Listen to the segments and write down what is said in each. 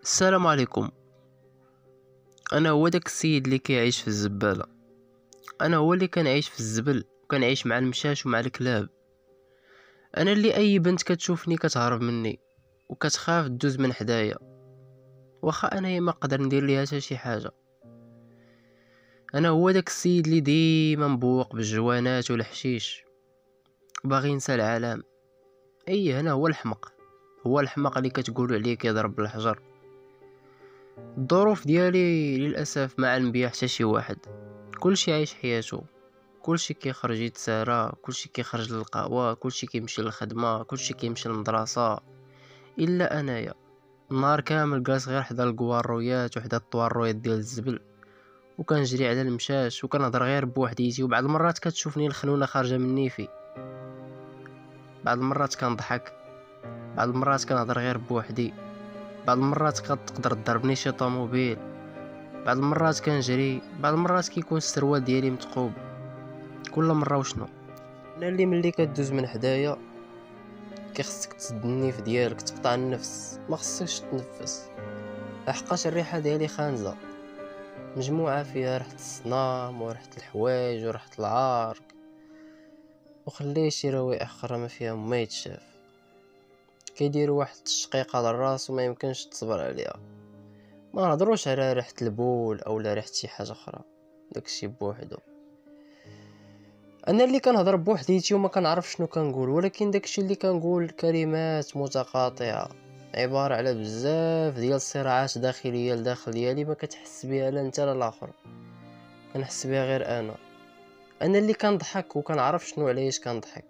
السلام عليكم. انا هو داك السيد اللي كيعيش في الزبالة. انا هو اللي كنعيش في الزبل وكنعيش مع المشاش ومع الكلاب. انا اللي اي بنت كتشوفني كتهرب مني وكتخاف دوز من حدايا، واخا انايا ما نقدر ندير ليها حتى شي حاجه. انا هو داك السيد اللي ديما مبوق بالجوانات والحشيش باغي ينسى العالم. انا هو الحمق، هو الحمق اللي كتقولوا عليه كيضرب بالحجر. الظروف ديالي للاسف ما علم بيها حتى شي واحد. كلشي عايش حياته، كلشي كيخرج يتسارى، كلشي كيخرج للقهوة، كلشي كيمشي للخدمة، كلشي كيمشي للمدرسة، الا انايا النهار كامل جالس غير حدا الكوارويات وحدا الطوارويات ديال الزبل، وكنجري على المشاش وكنهضر غير بوحديتي. وبعض المرات كتشوفني الخنونه خارجه من نيفي، بعض المرات كنضحك، بعض المرات كنهضر غير بوحدي، بعض المرات كتقدر تضربني شي طوموبيل، بعض المرات كنجري، بعض المرات كيكون السروال ديالي مثقوب. كل مره وشنو؟ انا اللي ملي كدوز من حدايا كيخصك تسد النيف ديالك، تقطع النفس، ما خصكش تنفس، لحقاش الريحه ديالي خانزه، مجموعه فيها ريحه الصنام وريحه الحوايج وريحه العرق، وخليه شي روائح اخرى ما فيها ما يتشاف، كيديروا واحد التشقيقه للراس وما يمكنش تصبر عليها. ما نهضروش على ريحه البول او لا ريحه شي حاجه اخرى، داكشي بوحدو. انا اللي كنهضر بوحديتي وما كنعرف شنو كنقول، ولكن داكشي اللي كنقول كلمات متقاطعه، عباره على بزاف ديال الصراعات داخليه لداخل ديالي، ما كتحس بها لا انت لا الاخر، كنحس بها غير انا اللي كنضحك وكنعرف شنو علاش كنضحك.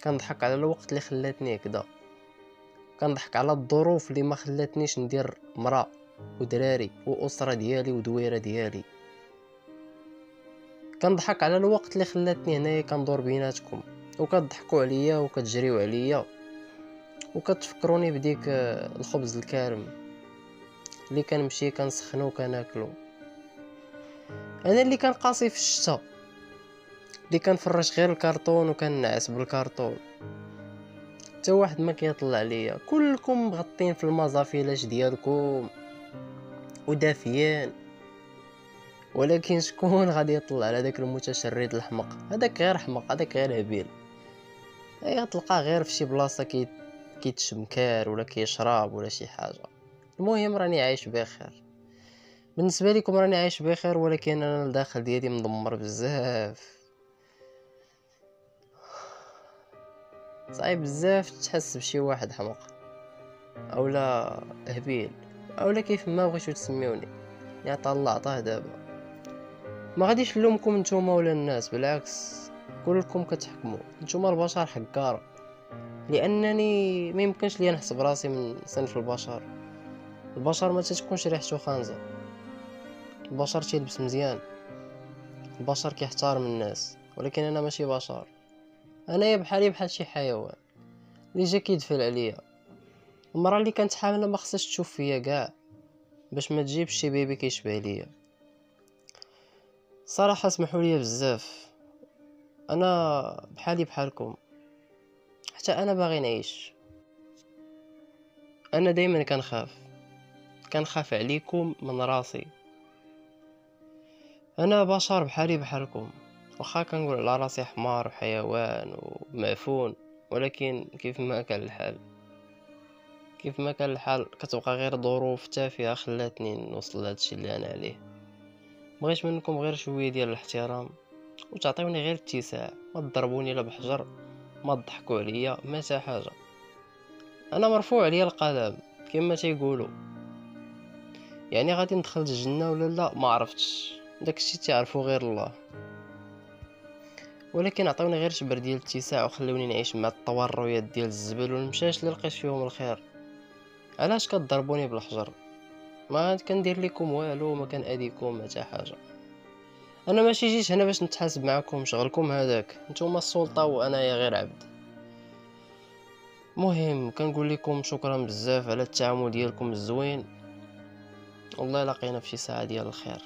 كنضحك على الوقت اللي خلاتني هكذا، كنضحك على الظروف اللي ما خلاتنيش ندير مرأة ودراري واسره ديالي ودويره ديالي. كنضحك على الوقت اللي خلاتني هنايا كندور بيناتكم وكتضحكوا عليا وكتجريو عليا وكتفكروني بديك الخبز الكارم اللي كنمشي كنسخنو وكناكلو. انا اللي كنقاسي في الشتا، اللي كنفرش غير الكرتون وكنعس بالكرتون، حتى واحد ما كيطلع ليا. كلكم مغطين في المازافيلاش ديالكم ودافيين، ولكن شكون غادي يطلع على داك المتشرد الحمق؟ هذاك غير حمق، هذاك غير هبيل. تلقاه غير في شي بلاصه كيتشمكار ولا كيشرب ولا شي حاجه. المهم راني عايش بخير، بالنسبه لكم راني عايش بخير، ولكن انا الداخل ديالي مدمر بزاف. صعيب بزاف تحس بشي واحد حمق اولا هبيل اولا كيف ما بغيتو تسميوني، يعني الله عطاه. دابا ما غاديش نلومكم نتوما ولا الناس، بالعكس كلكم كتحكموا، نتوما البشر حكار، لانني ما يمكنش لي نحسب راسي من صنف البشر. البشر ما تتكونش ريحته خانزه، البشر تيلبس مزيان، البشر كيحترم الناس، ولكن انا ماشي بشر. انا بحالي بحال شي حيوان اللي جا كيدفل عليا. المراه اللي كانت حامله ما خصهاش تشوف فيا كاع باش ما تجيبش شي بيبي كيشبه ليا. صراحه اسمحوا لي بزاف، انا بحالي بحالكم، حتى انا باغي نعيش. انا دايما كنخاف عليكم من راسي. انا بشر بحالي بحالكم، واخا كنقول على راسي حمار وحيوان ومعفون، ولكن كيف ما كان الحال كتبقى غير ظروف تافهه خلاتني نوصل لهادشي اللي انا عليه. بغيت منكم غير شويه ديال الاحترام، وتعطيوني غير اتساع، ما تضربوني لا بحجر، ما تضحكوا عليا، ما حتى حاجه. انا مرفوع عليا القلم كما تيقولوا، يعني غادي ندخل الجنه ولا لا ما عرفتش، داكشي تعرفوا غير الله. ولكن عطيوني غير شبر ديال الاتساع وخلوني نعيش مع الطورويات ديال الزبل والمشاش اللي لقيت فيهم الخير. علاش كتضربوني بالحجر؟ ما كندير لكم والو، ما كنأذيكم ما حتى حاجه. انا ماشي جيت هنا باش نتحاسب معكم، شغلكم هذاك، نتوما السلطه وانايا غير عبد. مهم كنقول لكم شكرا بزاف على التعامل ديالكم الزوين، والله لقينا في شي ساعه ديال الخير.